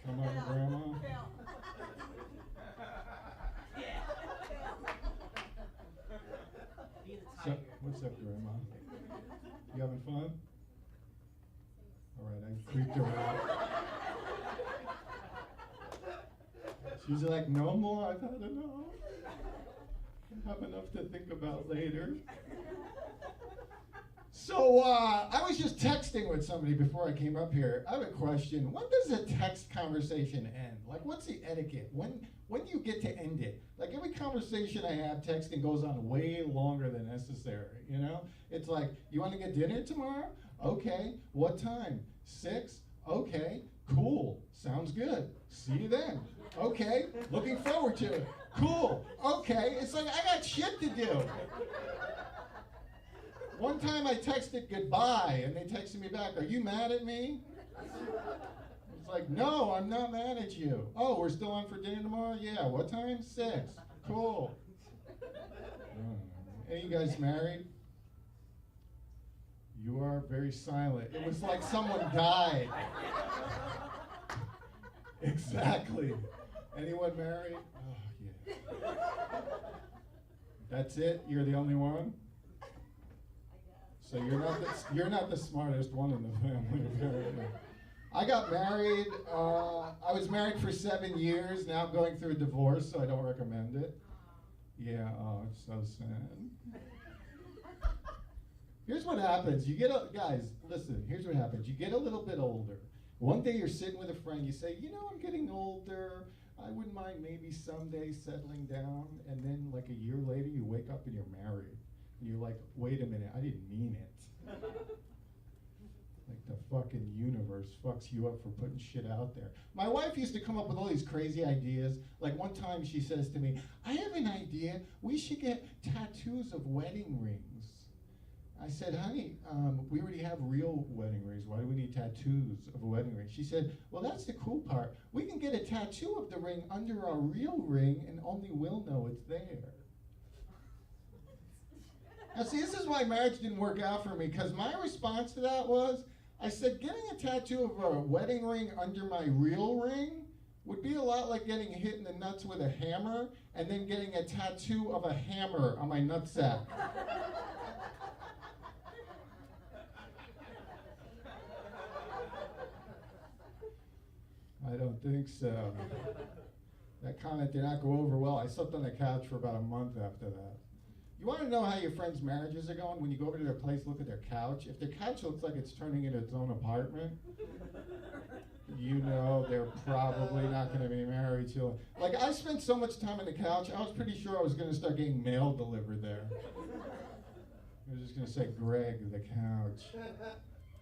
Come on to grandma? So, what's up, grandma? You having fun? All right, I creeped her out. She's like, no more, I've had enough. I have enough to think about later. So, I was just texting with somebody before I came up here. I have a question. When does a text conversation end? Like, what's the etiquette? When do you get to end it? Like, every conversation I have, texting goes on way longer than necessary, you know? It's like, you want to get dinner tomorrow? Okay. What time? 6? Okay. Cool. Sounds good. See you then. Okay. Looking forward to it. Cool. Okay. It's like, I got shit to do. One time I texted goodbye, and they texted me back, are you mad at me? It's like, no, I'm not mad at you. Oh, we're still on for dinner tomorrow? Yeah, what time? 6. Cool. Any of you guys married? You are very silent. It was like someone died. Exactly. Anyone married? Oh, yeah. That's it? You're the only one? So you're not the smartest one in the family, apparently. I got married. I was married for 7 years. Now I'm going through a divorce, so I don't recommend it. Yeah. Oh, it's so sad. Here's what happens. Guys, listen. Here's what happens. You get a little bit older. One day you're sitting with a friend. You say, you know, I'm getting older. I wouldn't mind maybe someday settling down. And then, like a year later, you wake up and you're married. And you're like, wait a minute, I didn't mean it. Like the fucking universe fucks you up for putting shit out there. My wife used to come up with all these crazy ideas. Like one time she says to me, I have an idea, we should get tattoos of wedding rings. I said, honey, we already have real wedding rings. Why do we need tattoos of a wedding ring? She said, well, that's the cool part. We can get a tattoo of the ring under our real ring and only we'll know it's there. Now, see, this is why marriage didn't work out for me, because my response to that was, I said, getting a tattoo of a wedding ring under my real ring would be a lot like getting hit in the nuts with a hammer and then getting a tattoo of a hammer on my nutsack. I don't think so. That comment did not go over well. I slept on the couch for about a month after that. You want to know how your friends' marriages are going? When you go over to their place, look at their couch. If their couch looks like it's turning into its own apartment, you know they're probably not going to be married till. Like, I spent so much time on the couch, I was pretty sure I was going to start getting mail delivered there. I was just going to say, Greg, the couch.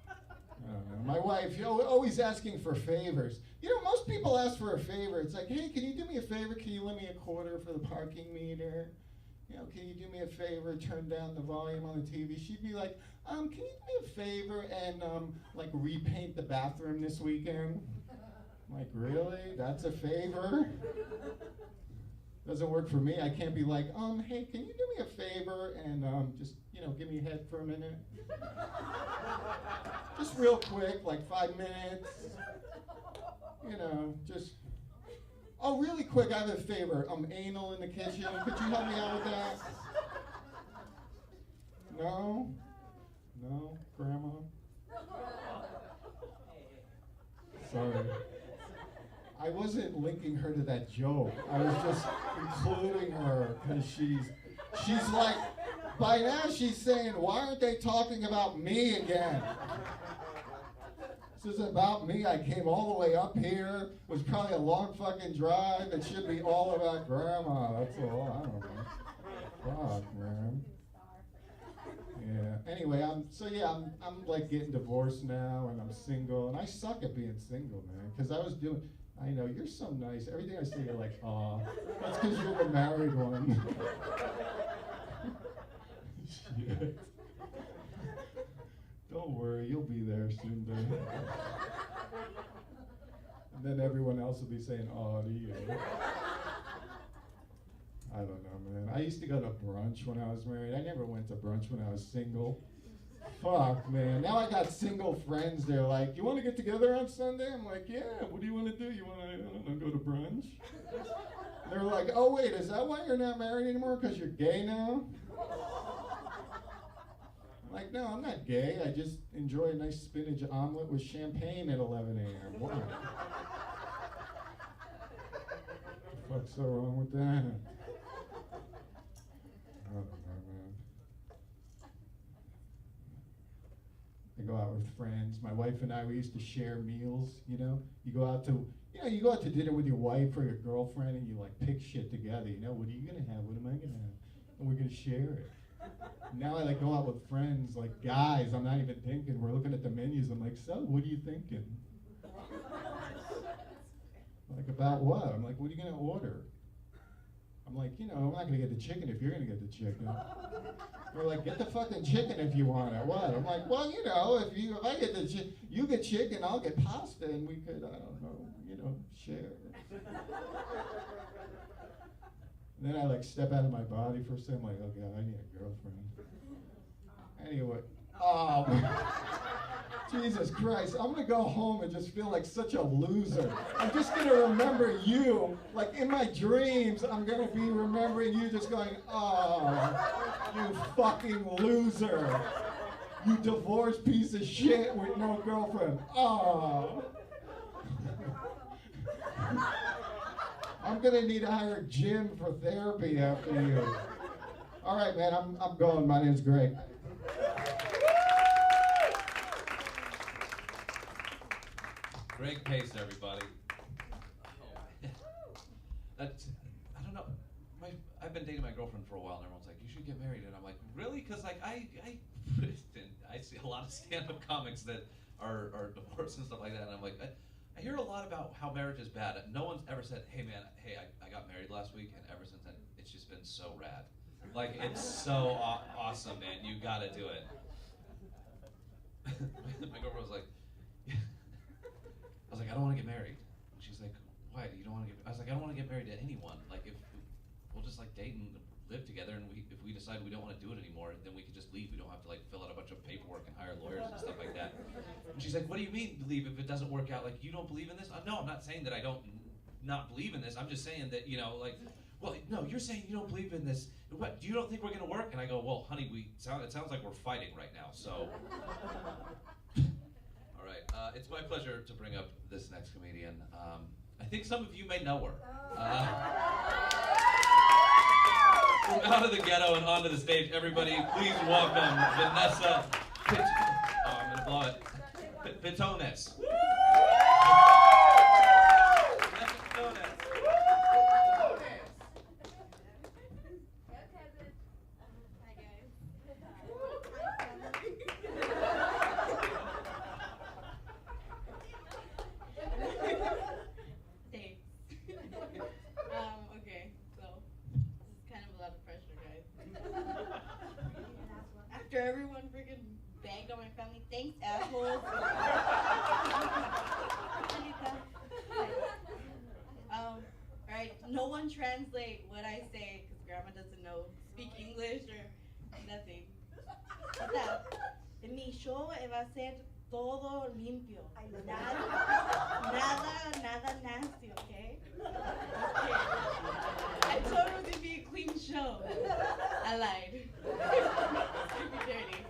I don't know. My wife, always asking for favors. You know, most people ask for a favor. It's like, hey, can you do me a favor? Can you lend me a quarter for the parking meter? You know, can you do me a favor, turn down the volume on the TV? She'd be like, can you do me a favor and, like, repaint the bathroom this weekend? I'm like, really? That's a favor? Doesn't work for me. I can't be like, hey, can you do me a favor and, just, you know, give me a head for a minute? Just real quick, like 5 minutes. You know, just... Oh, really quick, I have a favor. I'm anal in the kitchen. Could you help me out with that? No? No, Grandma? Sorry. I wasn't linking her to that joke. I was just including her because she's like, by now she's saying, why aren't they talking about me again? This is about me. I came all the way up here. It was probably a long fucking drive. It should be all about Grandma. That's all. I don't know. Fuck, man. Yeah. Anyway, I'm like getting divorced now, and I'm single, and I suck at being single, man. Because I know you're so nice. Everything I say, you're like, aw. That's because you're the married one. Shit. Don't worry, you'll be there soon, babe. And then everyone else will be saying, "Oh, to you." I don't know, man. I used to go to brunch when I was married. I never went to brunch when I was single. Fuck, man. Now I got single friends. They're like, "You want to get together on Sunday?" I'm like, "Yeah. What do you want to do? You want to, I don't know, go to brunch?" They're like, "Oh, wait, is that why you're not married anymore? Because you're gay now?" Like, no, I'm not gay. I just enjoy a nice spinach omelet with champagne at 11 a.m. What the fuck's so wrong with that? I don't know, man. I go out with friends. My wife and I, we used to share meals, you know? You go out to dinner with your wife or your girlfriend and you, like, pick shit together, you know? What are you going to have? What am I going to have? And we're going to share it. Now I like go out with friends, like guys, I'm not even thinking. We're looking at the menus. I'm like, so, what are you thinking? Like, about what? I'm like, what are you going to order? I'm like, you know, I'm not going to get the chicken if you're going to get the chicken. They're like, get the fucking chicken if you want it. What? I'm like, well, you know, if I get the chicken, you get chicken, I'll get pasta, and we could, I don't know, you know, share. And then I like step out of my body for a second. I'm like, oh God, I need a girlfriend. Anyway, Jesus Christ, I'm gonna go home and just feel like such a loser. I'm just gonna remember you, like in my dreams, I'm gonna be remembering you just going, oh, you fucking loser. You divorced piece of shit with no girlfriend. Oh. I'm gonna need to hire a gym for therapy after you. All right, man, I'm going. My name's Greg. Greg Pace, everybody. That's, I don't know. I've been dating my girlfriend for a while, and everyone's like, "You should get married," and I'm like, "Really?" Because like I see a lot of stand-up comics that are divorced and stuff like that, and I'm like, I hear a lot about how marriage is bad. No one's ever said, "Hey man, I got married last week," and ever since then, it's just been so rad. Like, it's so awesome, man. You gotta do it. My girlfriend was like, I was like, I don't want to get married. She's like, why? You don't want to get? I was like, I don't want to get married to anyone. Like, if we'll just like date and live together, and if we decide we don't want to do it anymore, then we can just leave. We don't have to like fill out a bunch of paperwork and hire lawyers and stuff like that. And she's like, what do you mean leave if it doesn't work out? Like, you don't believe in this? No, I'm not saying that I don't not believe in this. I'm just saying that, you know, like, well, no, you're saying you don't believe in this. What, you don't think we're going to work? And I go, well, honey, it sounds like we're fighting right now, so. All right, it's my pleasure to bring up this next comedian. I think some of you may know her. From out of the ghetto and onto the stage, everybody, please welcome Vanessa I'm going to blow it. Pitones. Okay, so this is kind of a lot of pressure, guys. After everyone freaking banged on my family, thanks, assholes. Alright, no one translate what I say, because grandma doesn't speak English or nothing. Mi show va a ser todo limpio. Nada nasty, okay? I told her to be a clean show. I lied. Super dirty.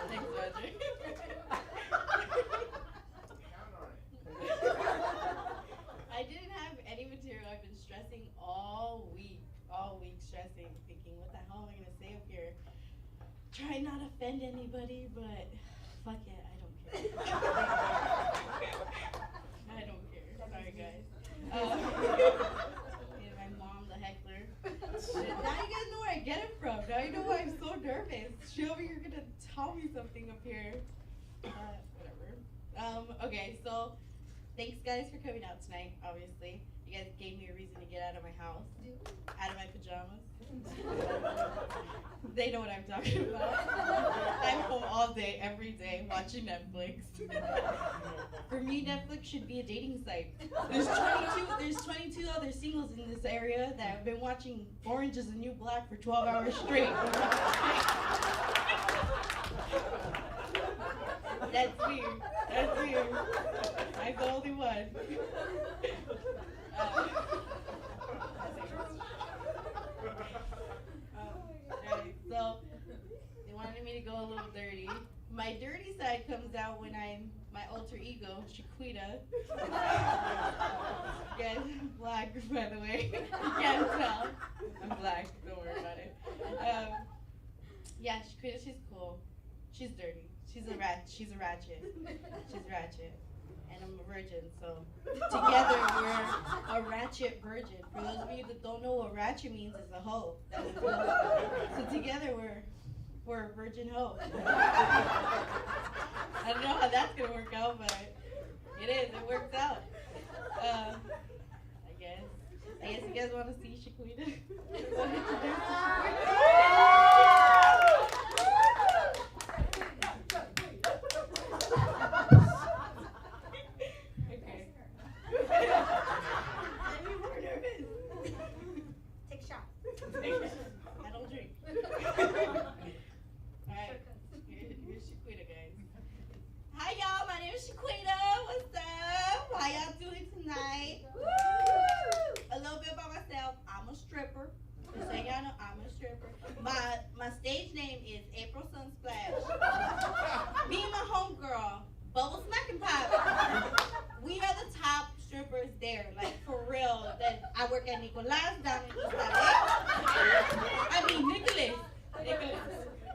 Thanks, Roger. I didn't have any material. I've been stressing all week stressing, thinking, what the hell am I gonna say up here? Try not to offend anybody, but fuck it, I don't care. I don't care. Sorry, guys. And my mom, the heckler. Now you guys know where I get it from. Now you know why I'm so nervous. She over here gonna tell me something up here. Whatever. Okay, so thanks guys for coming out tonight, obviously. You guys gave me a reason to get out of my house, out of my pajamas. They know what I'm talking about. I'm home all day, every day, watching Netflix. For me, Netflix should be a dating site. There's 22 other singles in this area that have been watching Orange is the New Black for 12 hours straight. That's weird. That's weird. I'm the only one. Right, so they wanted me to go a little dirty. My dirty side comes out when I'm my alter ego, Shaquita. Guys, I'm black, by the way. You can't tell. I'm black. Don't worry about it. Yeah, Shaquita, she's cool. She's dirty. She's a ratchet. She's ratchet. And I'm a virgin, so together we're a ratchet virgin. For those of you that don't know what ratchet means, it's a hoe. That's a hoe. So together we're a virgin hoe. I don't know how that's gonna work out, but it is. It works out. I guess you guys want to see Shaquita. I don't drink. Alright, here's Shaquita, guys. Hi, y'all. My name is Shaquita. What's up? How y'all doing tonight? Woo! A little bit about myself. I'm a stripper. Just so y'all know, I'm a stripper. My stage name is April Sunsplash. Me and my homegirl, Bubble Smacking Pop. We are the top strippers there, like for real. That I work at Nicolás down in East LA. I mean Nicholas.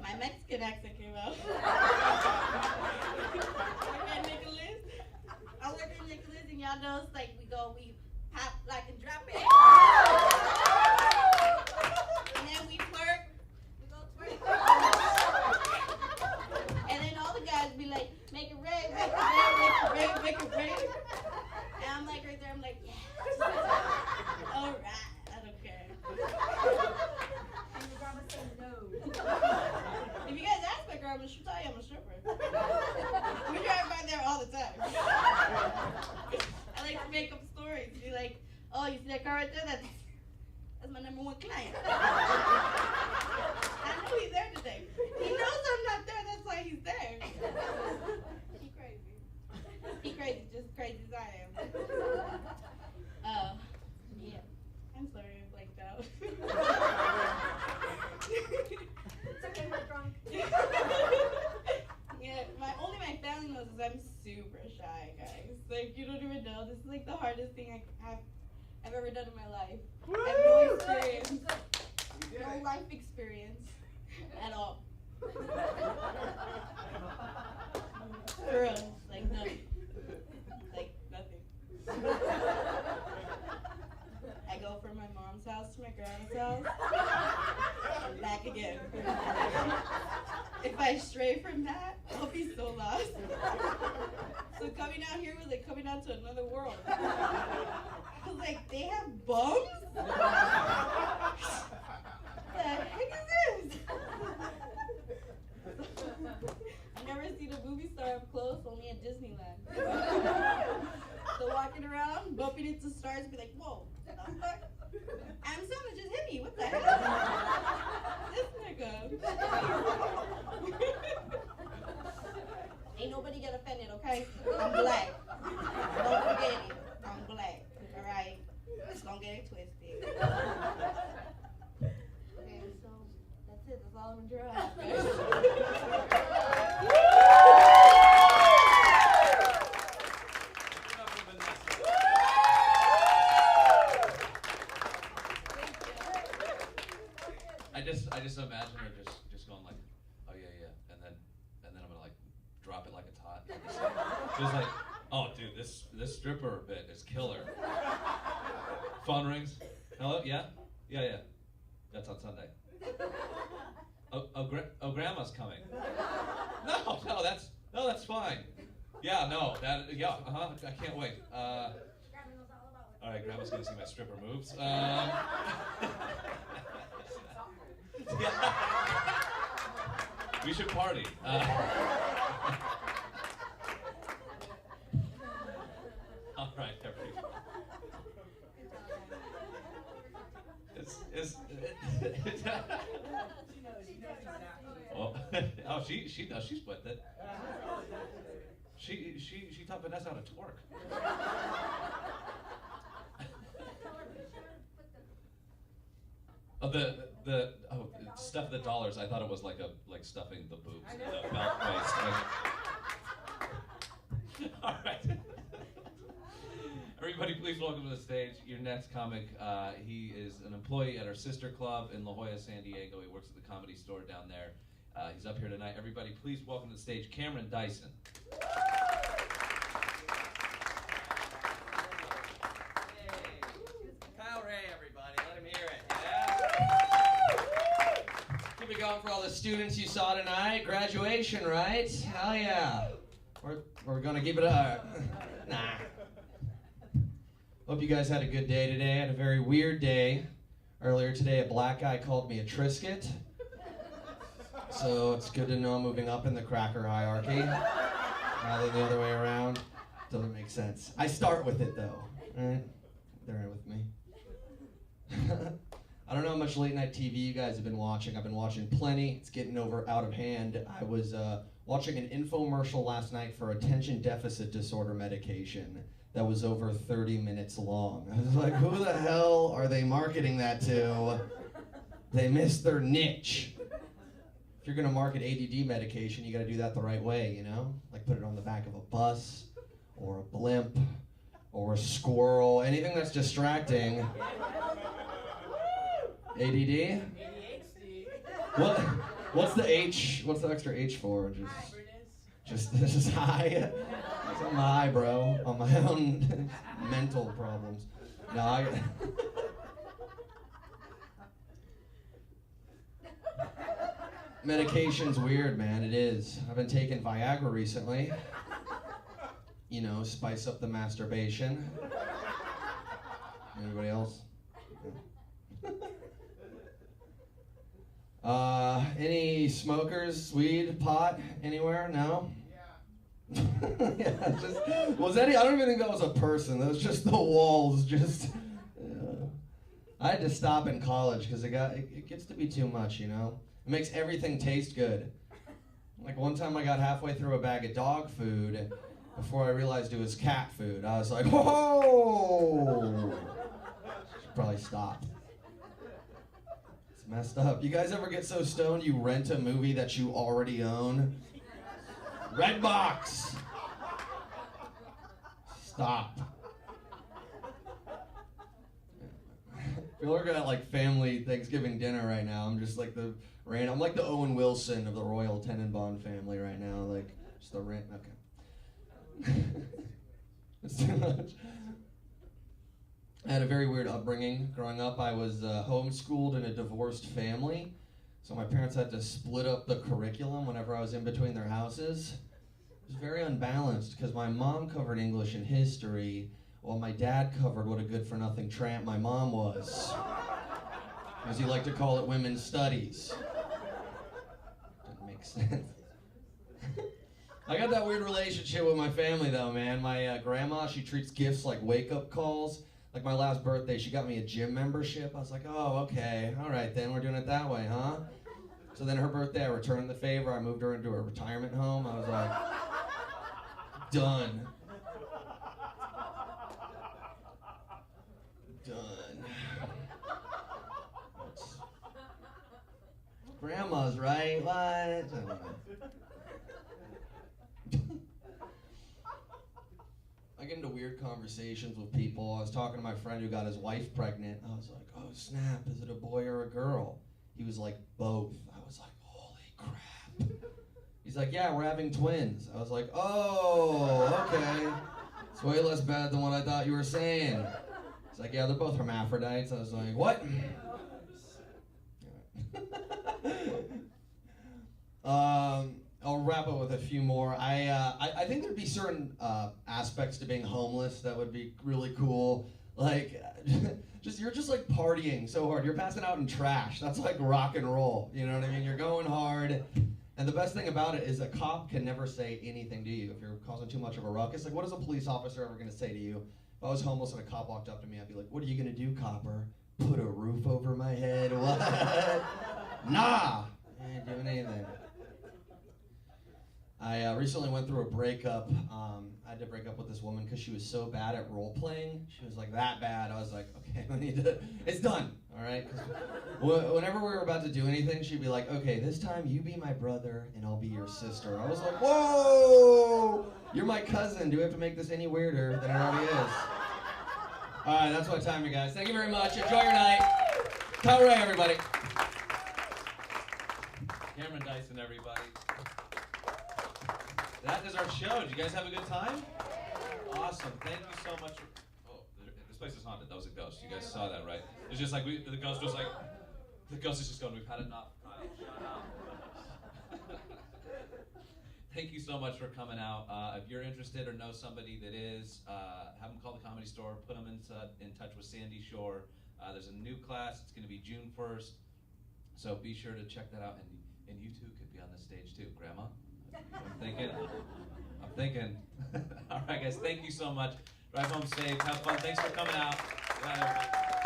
My Mexican accent came out. And Nicholas. I work at Nicholas, and y'all know it's like we pop like and drop it. And then we twerk. We go twerk. And then all the guys be like, make it rain, make it rain, make it rain, make it rain. And I'm like right there, I'm like, yeah. All right, I don't care. And your grandma said no. If you guys ask my grandma, she'll tell you I'm a stripper. We drive by there all the time. I like to make up stories. Be like, oh, you see that car right there? That's my number one client. I know he's there today. He knows I'm not there, that's why he's there. He crazy. He crazy, just crazy as I am. Yeah. I'm sorry, I blanked out. It's okay, we're drunk. Yeah, only my family knows is I'm super shy, guys. Like, you don't even know. This is like the hardest thing I've ever done in my life. I have no experience, no life experience at all. For real, like none. Like nothing. I go from my mom's house to my grandma's house, and back again. If I stray from that, I'll be so lost. So coming out here was like coming out to another world. Cause like they have bums? What the heck is this? I've never seen a movie star up close, only at Disneyland. So walking around, bumping into stars, be like, whoa, what the fuck? Adam Sandler just hit me, what the heck? This nigga. Ain't nobody get offended, okay? I'm black. Don't forget it. I'm black, alright? Just don't get it twisted. Okay, so that's it. That's all I'm gonna draw out, guys. I just imagine her just going like, oh yeah, and then I'm gonna like drop it like it's hot. Just like, oh dude, this stripper bit is killer. Phone rings. Hello, yeah. That's on Sunday. Oh, grandma's coming. No, that's fine. Yeah, I can't wait. All right, grandma's gonna see my stripper moves. Yeah. We should party. All right, everybody. Oh, she does. She's with it. She taught Vanessa how to twerk. Stuff the dollars. I thought it was like stuffing the boobs in a belt waist. All right. Everybody, please welcome to the stage your next comic. He is an employee at our sister club in La Jolla, San Diego. He works at the Comedy Store down there. He's up here tonight. Everybody, please welcome to the stage Cameron Dyson. Kyle Ray, everybody. Let him hear it. Yeah? Keep it going for all the students you saw tonight. Graduation, right? Hell yeah. We're going to keep it up. Nah. Hope you guys had a good day today. I had a very weird day. Earlier today, a black guy called me a Triscuit. So it's good to know I'm moving up in the cracker hierarchy rather than the other way around. Doesn't make sense. I start with it though. Right? They're with me. I don't know how much late night TV you guys have been watching. I've been watching plenty. It's getting out of hand. I was watching an infomercial last night for attention deficit disorder medication that was over 30 minutes long. I was like, who the hell are they marketing that to? They missed their niche. If you're gonna market ADD medication, you gotta do that the right way, you know? Like put it on the back of a bus, or a blimp, or a squirrel, anything that's distracting. ADD? What's the H? What's the extra H for? Just this is high. I'm high, bro, on my own mental problems. No, medication's weird, man. It is. I've been taking Viagra recently. You know, spice up the masturbation. Anybody else? Any smokers, weed, pot, anywhere? No? Yeah, was that? I don't even think that was a person. That was just the walls. Just I had to stop in college because it gets to be too much, you know? It makes everything taste good. Like one time I got halfway through a bag of dog food before I realized it was cat food. I was like, whoa! Should probably stop. It's messed up. You guys ever get so stoned you rent a movie that you already own? Redbox! Stop. I feel like we're at like family Thanksgiving dinner right now. I'm just like I'm like the Owen Wilson of the Royal Tenenbaum family right now. Like, just the rant. Okay. It's too much. I had a very weird upbringing. Growing up, I was homeschooled in a divorced family. So my parents had to split up the curriculum whenever I was in between their houses. It was very unbalanced because my mom covered English and history while my dad covered what a good-for-nothing tramp my mom was. As he liked to call it, women's studies. Didn't make sense. I got that weird relationship with my family, though, man. My grandma, she treats gifts like wake-up calls. Like my last birthday, she got me a gym membership. I was like, oh, okay. All right, then. We're doing it that way, huh? So then her birthday, I returned the favor. I moved her into a retirement home. I was like, done. Done. Grandma's right. What? I don't know. I get into weird conversations with people. I was talking to my friend who got his wife pregnant. I was like, oh snap, is it a boy or a girl? He was like, both. I was like, holy crap. He's like, yeah, we're having twins. I was like, oh, okay. It's way less bad than what I thought you were saying. He's like, yeah, they're both hermaphrodites. I was like, what? I'll wrap up with a few more. I think there'd be certain aspects to being homeless that would be really cool. Like, you're just like partying so hard. You're passing out in trash. That's like rock and roll. You know what I mean? You're going hard. And the best thing about it is a cop can never say anything to you if you're causing too much of a ruckus. Like, what is a police officer ever going to say to you? If I was homeless and a cop walked up to me, I'd be like, what are you going to do, copper? Put a roof over my head? What? Nah! I ain't doing anything. I recently went through a breakup. I had to break up with this woman because she was so bad at role playing. She was like that bad. I was like, okay, it's done, all right? 'Cause whenever we were about to do anything, she'd be like, okay, this time you be my brother and I'll be your sister. I was like, whoa, you're my cousin. Do we have to make this any weirder than it already is? All right, that's my time, you guys. Thank you very much. Enjoy your night. Kyle Ray, everybody. Cameron Dyson, everybody. That is our show. Did you guys have a good time? Awesome. Thank you so much. Oh, this place is haunted. That was a ghost. You guys saw that, right? It's just like the ghost was like, the ghost is just going, we've had enough. Shut up. Thank you so much for coming out. If you're interested or know somebody that is, have them call the Comedy Store. Put them in touch with Sandy Shore. There's a new class. It's going to be June 1st. So be sure to check that out. And you two could be on the stage too. Grandma? I'm thinking. All right, guys, thank you so much. Drive home safe. Have fun. Thanks for coming out. Good night, everybody.